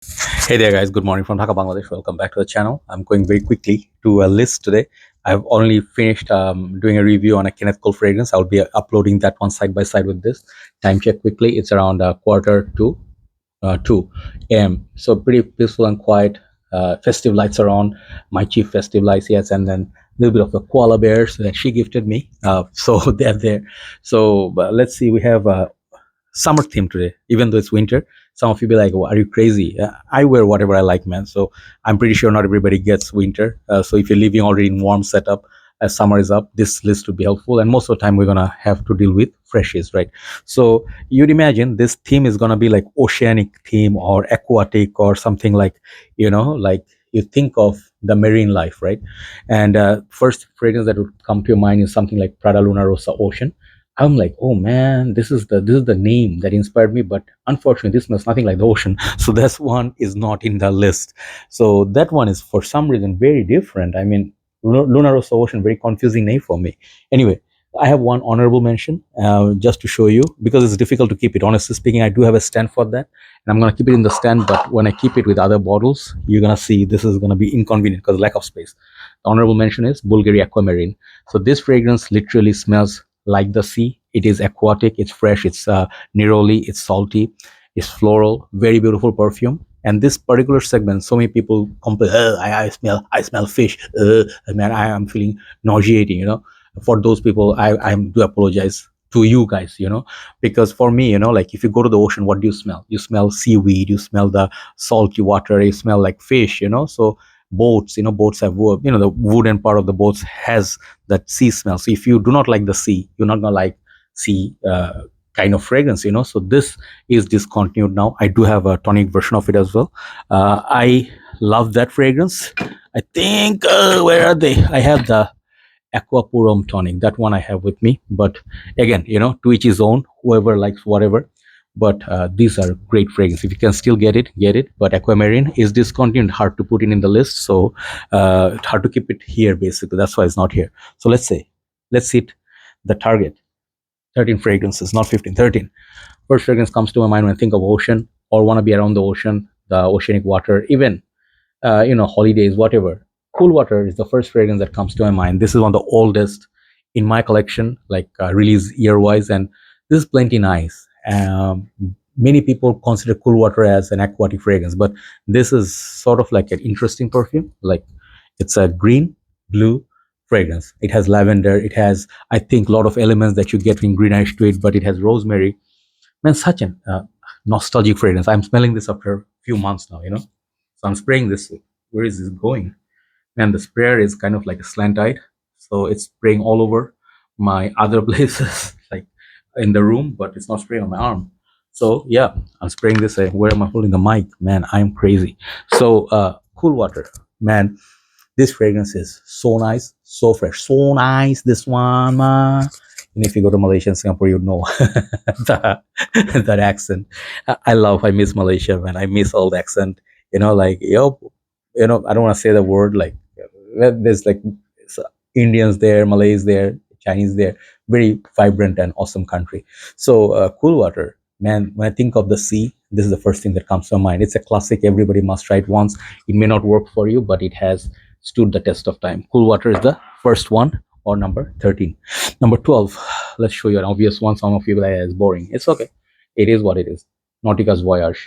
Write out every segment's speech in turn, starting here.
Hey there guys, good morning from Dhaka, Bangladesh. Welcome back to the channel. I'm going very quickly to a list today. I've only finished doing a review on a Kenneth Cole fragrance. I'll be uploading that one side by side with this. Time check quickly. It's around quarter to 2 a.m. So pretty peaceful and quiet. Festive lights are on. My chief festive lights, yes, and then a little bit of the koala bears that she gifted me. So they're there. So let's see. We have summer theme today, even though it's winter. Some of you be like, well, are you crazy? I wear whatever I like, man. So I'm pretty sure not everybody gets winter. So if you're living already in warm setup as summer is up, this list would be helpful. And most of the time we're gonna have to deal with freshies, right? So you'd imagine this theme is gonna be like oceanic theme or aquatic or something like, like you think of the marine life, right? And first fragrance that would come to your mind is something like Prada Luna Rossa Ocean. I'm like, oh man, this is the name that inspired me, but unfortunately, this smells nothing like the ocean. So this one is not in the list. So that one is for some reason very different. I mean, Luna Rossa Ocean, very confusing name for me. Anyway, I have one honorable mention just to show you because it's difficult to keep it. Honestly speaking, I do have a stand for that, and I'm gonna keep it in the stand. But when I keep it with other bottles, you're gonna see this is gonna be inconvenient because lack of space. The honorable mention is Bvlgari Aquamarine. So this fragrance literally smells like the sea. It is aquatic, it's fresh, it's neroli, it's salty, it's floral, very beautiful perfume. And this particular segment, so many people complain, I smell fish, man, I am feeling nauseating, For those people, I do apologize to you guys, because for me, like if you go to the ocean, what do you smell? You smell seaweed, you smell the salty water, you smell like fish, so boats, boats have wood, the wooden part of the boats has that sea smell. So if you do not like the sea, you're not gonna like sea kind of fragrance, so this is discontinued now. I do have a tonic version of it as well. I love that fragrance. I think where are they? I have the Aqua tonic, that one I have with me, but again, to each his own, whoever likes whatever. But these are great fragrances. If you can still get it. But Aquamarine is discontinued, hard to put it in the list, so hard to keep it here. Basically, that's why it's not here. So let's hit the target. 13 fragrances, not 15. 13. First fragrance comes to my mind when I think of ocean or want to be around the ocean, the oceanic water, even holidays, whatever. Cool water is the first fragrance that comes to my mind. This is one of the oldest in my collection, like release year wise, and this is plenty nice. Many people consider cool water as an aquatic fragrance, but this is sort of like an interesting perfume. Like it's a green, blue fragrance. It has lavender. It has, I think, a lot of elements that you get in green ash to it, but it has rosemary. Man, such an nostalgic fragrance. I'm smelling this after a few months now, So I'm spraying this. Where is this going? And the sprayer is kind of like a slant-eyed, so it's spraying all over my other places, like in the room, but it's not spraying on my arm. So yeah, I'm spraying this. Where am I holding the mic? Man, I'm crazy. So cool water, man. This fragrance is so nice, so fresh, so nice. This one, man. And if you go to Malaysia and Singapore, you know that, that accent. I miss Malaysia, man. I miss old accent. Like yo, I don't want to say the word like there's like Indians there, Malays there, Chinese there, very vibrant and awesome country. So cool water, man. When I think of the sea, this is the first thing that comes to mind. It's a classic. Everybody must try it once. It may not work for you, but it has stood the test of time. Cool water is the first one, or number 13. Number 12. Let's show you an obvious one. Some of you will say it's boring. It's okay. It is what it is. Nautica's Voyage.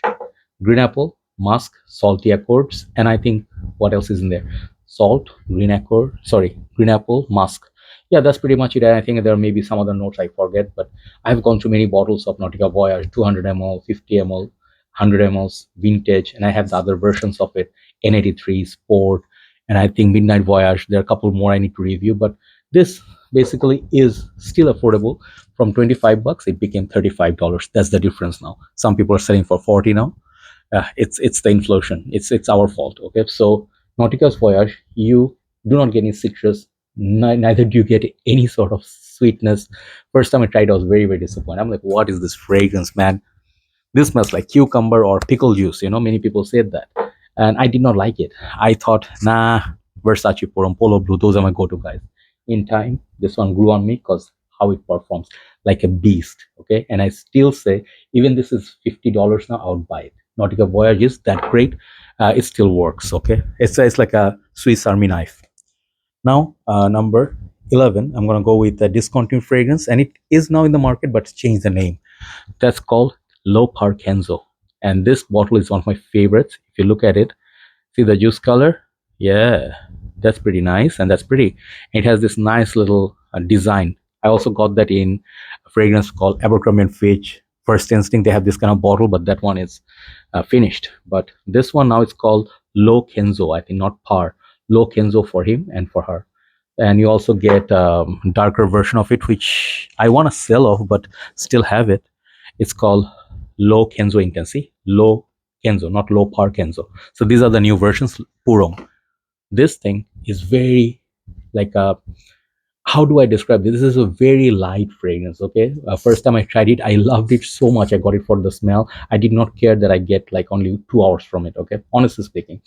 Green apple, musk, salty accords, and I think what else is in there? Salt, green apple, musk. Yeah, that's pretty much it. And I think there may be some other notes I forget, but I've gone through many bottles of Nautica Voyage, 200 ml, 50 ml, 100 ml, vintage, and I have the other versions of it, N83, Sport, and I think Midnight Voyage. There are a couple more I need to review, but this basically is still affordable. From 25 bucks, it became $35. That's the difference now. Some people are selling for 40 now. It's the inflation. It's our fault. Okay, so Nautica's Voyage, you do not get any citrus, neither do you get any sort of sweetness. First time I tried, I was very, very disappointed. I'm like, what is this fragrance, man? This smells like cucumber or pickle juice. Many people said that, and I did not like it. I thought, nah, Versace Polo Blue, those are my go-to guys. In time, this one grew on me because how it performs like a beast. Okay, and I still say, even this is $50 now, I would buy it. Nautica Voyage is that great. It still works. Okay, it's like a Swiss Army knife. Now, number 11, I'm gonna go with a discontinued fragrance, and it is now in the market, but it's changed the name. That's called Par Kenzo, and this bottle is one of my favorites. If you look at it, see the juice color? Yeah, that's pretty nice, and that's pretty. It has this nice little design. I also got that in a fragrance called Abercrombie and Fitch. First Instinct, they have this kind of bottle, but that one is finished. But this one now is called Low Kenzo. I think not Par. Low Kenzo for him and for her. And you also get darker version of it, which I want to sell off, but still have it. It's called Low Kenzo Intensi. Low Kenzo, not Low Par Kenzo. So these are the new versions. Purom. This thing is very like a, how do I describe this? This is a very light fragrance. Okay, first time I tried it, I loved it so much. I got it for the smell. I did not care that I get like only 2 hours from it. Okay, honestly speaking,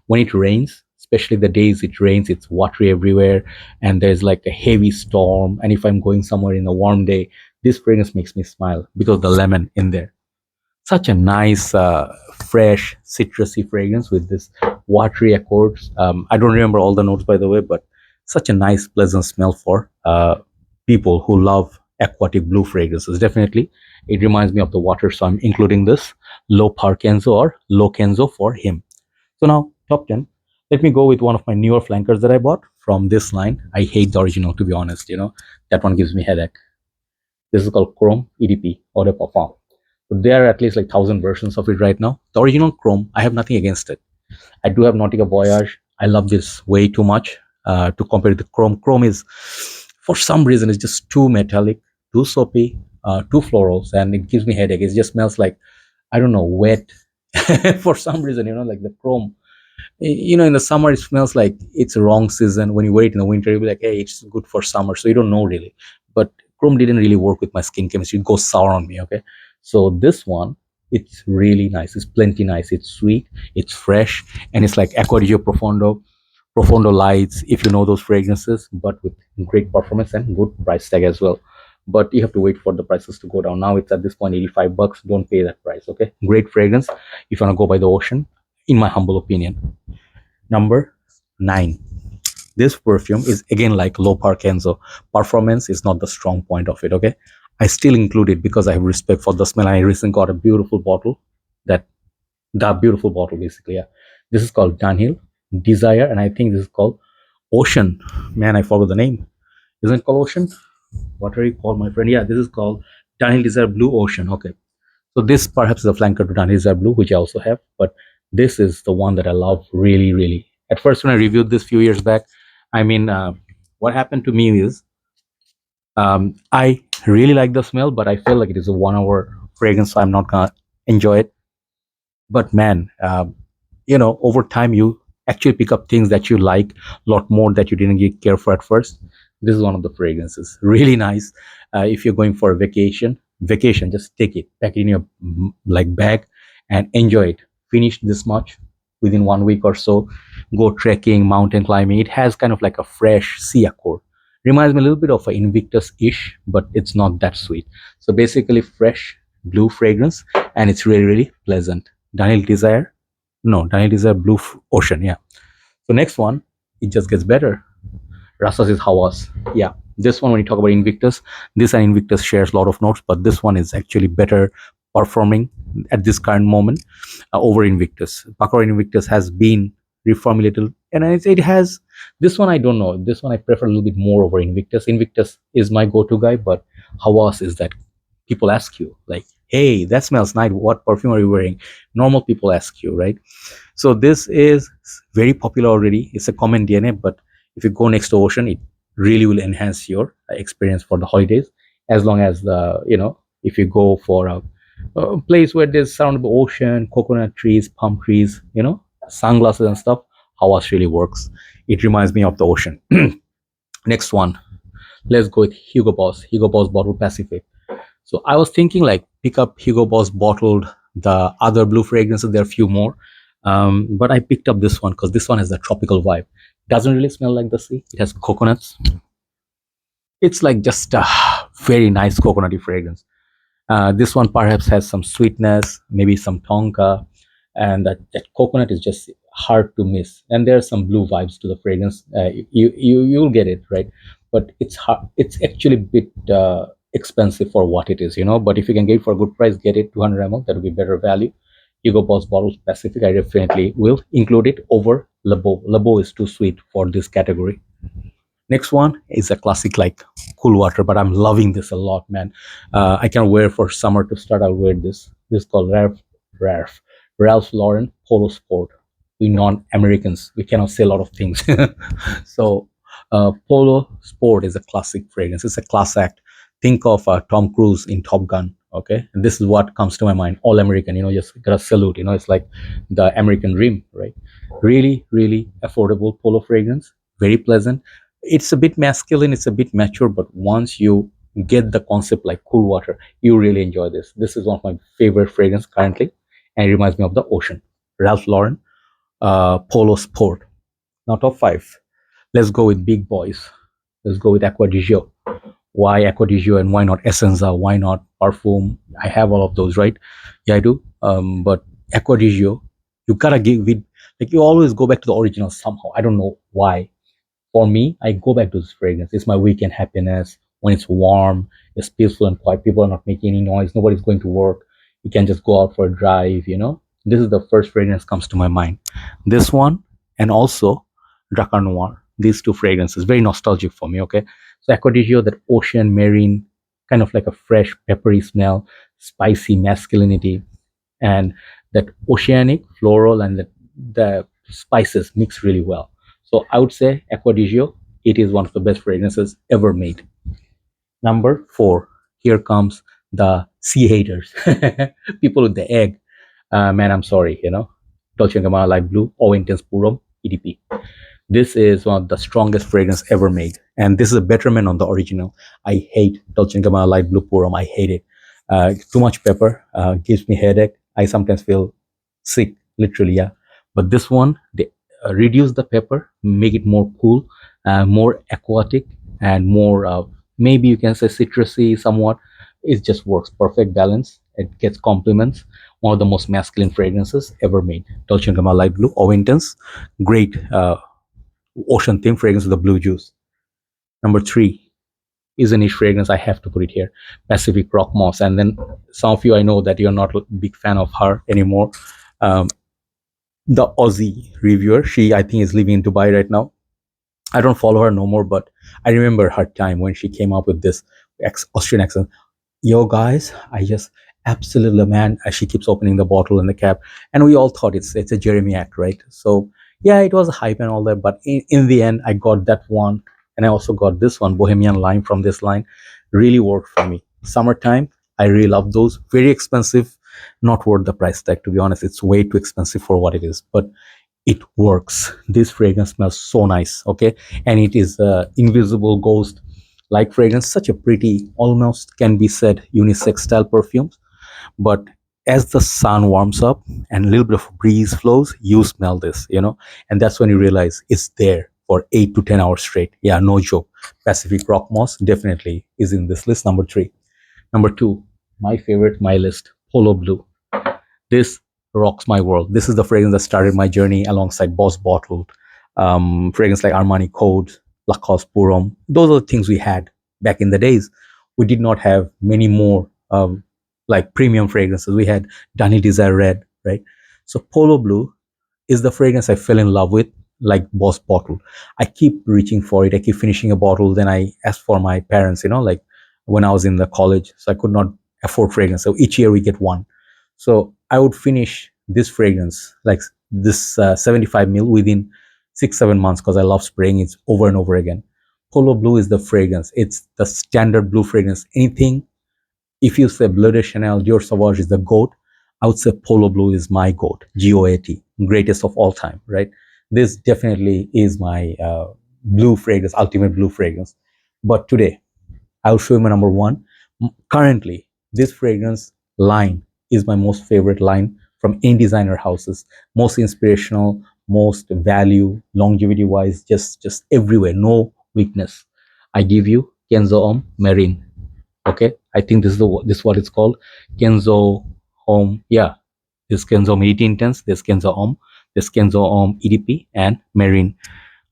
when it rains, especially the days it rains, it's watery everywhere, and there's like a heavy storm. And if I'm going somewhere in a warm day, this fragrance makes me smile because of the lemon in there. Such a nice, fresh, citrusy fragrance with this watery accords. I don't remember all the notes, by the way, but such a nice, pleasant smell for people who love aquatic blue fragrances. Definitely, it reminds me of the water, so I'm including this low Par Kenzo or low Kenzo for him. So now, top 10. Let me go with one of my newer flankers that I bought from this line. I hate the original, to be honest. That one gives me headache. This is called Chrome EDP, Eau de Parfum. There are at least like 1,000 versions of it right now. The original Chrome, I have nothing against it. I do have Nautica Voyage. I love this way too much to compare to Chrome. Chrome is, for some reason, it's just too metallic, too soapy, too florals, and it gives me headache. It just smells like, I don't know, wet. For some reason, like the Chrome. In the summer, it smells like it's a wrong season. When you wear it in the winter, you'll be like, hey, it's good for summer. So you don't know really. But Chrome didn't really work with my skin chemistry. It goes sour on me, okay? So this one, it's really nice. It's plenty nice. It's sweet, it's fresh, and it's like Acqua Di Gio Profondo lights, if you know those fragrances, but with great performance and good price tag as well. But you have to wait for the prices to go down. Now it's at this point $85. Don't pay that price, okay? Great fragrance if you want to go by the ocean, in my humble opinion. Number 9. This perfume is again like low Par Kenzo. Performance is not the strong point of it, okay? I still include it because I have respect for the smell. I recently got a beautiful bottle, the beautiful bottle basically. Yeah, this is called Dunhil Desire, and I think this is called Ocean. Man, I forgot the name. Isn't it called Ocean? What are you called, my friend? Yeah, this is called Dunhil Desire Blue Ocean. Okay, so this perhaps is a flanker to Dunhil Desire Blue, which I also have, but this is the one that I love really, really. At first, when I reviewed this few years back, I mean, what happened to me is I really like the smell, but I feel like it is a 1 hour fragrance, so I'm not gonna enjoy it. But man, over time you actually pick up things that you like a lot more that you didn't care for at first. This is one of the fragrances. Really nice. If you're going for a vacation, just take it, pack it in your like bag, and enjoy it. Finish this much within 1 week or so. Go trekking, mountain climbing. It has kind of like a fresh sea accord. Reminds me a little bit of an Invictus-ish, but it's not that sweet. So basically fresh blue fragrance, and it's really, really pleasant. Dunhil Desire Blue Ocean, yeah. So next one, it just gets better. Rasasi Hawas. Yeah, this one, when you talk about Invictus, this and Invictus shares a lot of notes, but this one is actually better performing at this current moment over Invictus. Pakora Invictus has been reformulated, and it has, this one I don't know. This one I prefer a little bit more over Invictus. Invictus is my go-to guy, but Hawas is that people ask you like, hey, that smells nice. What perfume are you wearing? Normal people ask you, right? So this is very popular already. It's a common DNA, but if you go next to ocean, it really will enhance your experience for the holidays. As long as if you go for a place where there's surrounded by ocean, coconut trees, palm trees, sunglasses and stuff, Hawas really works. It reminds me of the ocean. Next one, let's go with Hugo Boss Bottled Pacific. So I was thinking like pick up Hugo Boss bottled, the other blue fragrances. There are a few more, but I picked up this one because this one has the tropical vibe. Doesn't really smell like the sea. It has coconuts. It's like just a very nice coconutty fragrance. This one perhaps has some sweetness, maybe some tonka, and that coconut is just hard to miss. And there are some blue vibes to the fragrance. You'll get it right, but it's hard. It's actually a bit expensive for what it is, you know. But if you can get it for a good price, get it 200 ml. That would be better value. Hugo Boss bottle specific, I definitely will include it over Labo. Labo is too sweet for this category. Next one is a classic like cool water, but I'm loving this a lot, man. I can wear for summer to start. I'll wear this. This is called Ralph, Ralph Lauren Polo Sport. We non-Americans, we cannot say a lot of things. So, Polo Sport is a classic fragrance. It's a class act. Think of Tom Cruise in Top Gun. Okay, and this is what comes to my mind. All American, you know, just gotta salute. You know, it's like the American dream, right? Really, really affordable polo fragrance. Very pleasant. It's a bit masculine, it's a bit mature, but once you get the concept like cool water, you really enjoy this. This is one of my favorite fragrance currently, and it reminds me of the ocean. Ralph Lauren Polo Sport. Now top five. Let's go with big boys. Let's go with Acqua Di Gio. Why Acqua Di Gio and why not Essenza? Why not Perfume? I have all of those, right? Yeah, I do. But Acqua Di Gio, you gotta give it, like, you always go back to the original somehow. I don't know why. For me, I go back to this fragrance. It's my weekend happiness. When it's warm, it's peaceful and quiet. People are not making any noise. Nobody's going to work. You can just go out for a drive, you know. This is the first fragrance comes to my mind. This one and also Dracar Noir. These two fragrances, very nostalgic for me, okay? So Acqua Di Gio, that ocean, marine, kind of like a fresh, peppery smell, spicy masculinity, and that oceanic, floral, and the spices mix really well. So I would say Acqua Di Gio, it is one of the best fragrances ever made. Number four, here comes the sea haters, people with the egg. Man, I'm sorry, you know. Dolce & Gabbana Light Blue, O Intense Purum, EDP. This is one of the strongest fragrance ever made, and this is a betterment on the original. I hate Dolce & Gabbana Light Blue Purum. I hate it. Too much pepper gives me headache. I sometimes feel sick, literally, yeah. But this one, they reduce the pepper, make it more cool, more aquatic, and more maybe you can say citrusy somewhat. It just works perfect balance. It gets compliments. One of the most masculine fragrances ever made. Dolce & Gabbana Light Blue, O Intense, great ocean theme fragrance with the blue juice. Number three is a niche fragrance. I have to put it here, Pacific Rock Moss. And then some of you, I know that you're not a big fan of her anymore. The Aussie reviewer, she, I think, is living in Dubai right now. I don't follow her no more, but I remember her time when she came up with this Austrian accent. Yo guys, I just absolutely, man, as she keeps opening the bottle and the cap, and we all thought it's a Jeremy act, right? So yeah, it was a hype and all that, but in the end I got that one, and I also got this one, Bohemian Lime, from this line. Really worked for me. Summertime, I really love those. Very expensive, not worth the price tag, to be honest. It's way too expensive for what it is, but it works. This fragrance smells so nice, okay? And it is invisible ghost like fragrance, such a pretty, almost can be said unisex style perfumes. But as the sun warms up and a little bit of breeze flows, you smell this, you know, and that's when you realize it's there for 8 to 10 hours straight. Yeah, no joke. Pacific Rock Moss definitely is in this list. Number three. Number two, my favorite, my list, Polo Blue. This rocks my world. This is the fragrance that started my journey alongside Boss Bottled, fragrance like Armani Code, Lacoste Purum. Those are the things we had back in the days. We did not have many more like premium fragrances. We had Dunhil Desire Red, right? So Polo Blue is the fragrance I fell in love with, like Boss Bottle. I keep reaching for it. I keep finishing a bottle. Then I ask for my parents, you know, like when I was in the college, so I could not afford fragrance. So each year we get one. So I would finish this fragrance, like this 75 ml, within 6-7 months, because I love spraying it over and over again. Polo Blue is the fragrance. It's the standard blue fragrance. Anything, if you say Bleu de Chanel, Dior Sauvage is the GOAT, I would say Polo Blue is my GOAT, GOAT, greatest of all time, right? This definitely is my blue fragrance, ultimate blue fragrance. But today, I'll show you my number one. Currently, this fragrance line is my most favorite line from any designer houses. Most inspirational, most value, longevity wise, just everywhere, no weakness. I give you Kenzo Homme Marine. Okay, I think this is what it's called, Kenzo Homme. Yeah, There's Kenzo Homme EDT Intense, there's Kenzo Homme, there's Kenzo Homme EDP, and Marine.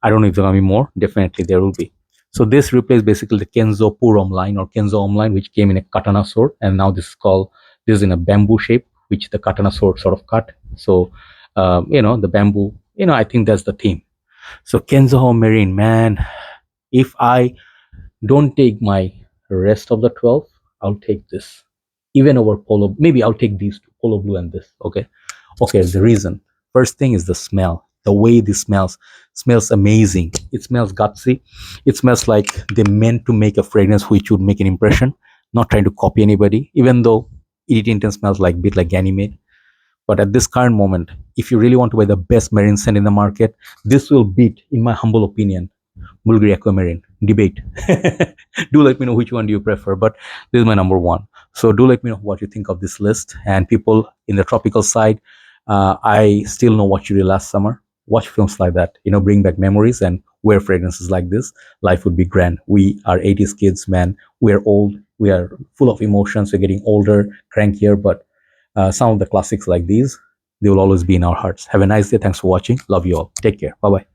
I don't know if there are gonna be more. Definitely there will be. So this replaced basically the Kenzo Purom line or Kenzo Homme line, which came in a katana sword, and now this is in a bamboo shape, which the katana sword sort of cut. So the bamboo. I think that's the theme. So Kenzo Homme Marine, man, if I don't take my rest of the 12, I'll take this. Even over Polo, maybe I'll take these two, Polo Blue and this. Okay. The reason. First thing is the smell. The way this smells amazing. It smells gutsy. It smells like they meant to make a fragrance which would make an impression, not trying to copy anybody. Even though EDT Intense smells like a bit like Ganymede, but at this current moment, if you really want to buy the best marine scent in the market, this will beat, in my humble opinion, Bvlgari Aquamarine. Debate. Do let me know which one do you prefer, but this is my number one. So do let me know what you think of this list. And people in the tropical side, I still know what you did last summer. Watch films like that, bring back memories and wear fragrances like this. Life would be grand. We are 80s kids, man. We're old. We are full of emotions. We're getting older, crankier, but some of the classics like these, they will always be in our hearts. Have a nice day. Thanks for watching. Love you all. Take care. Bye-bye.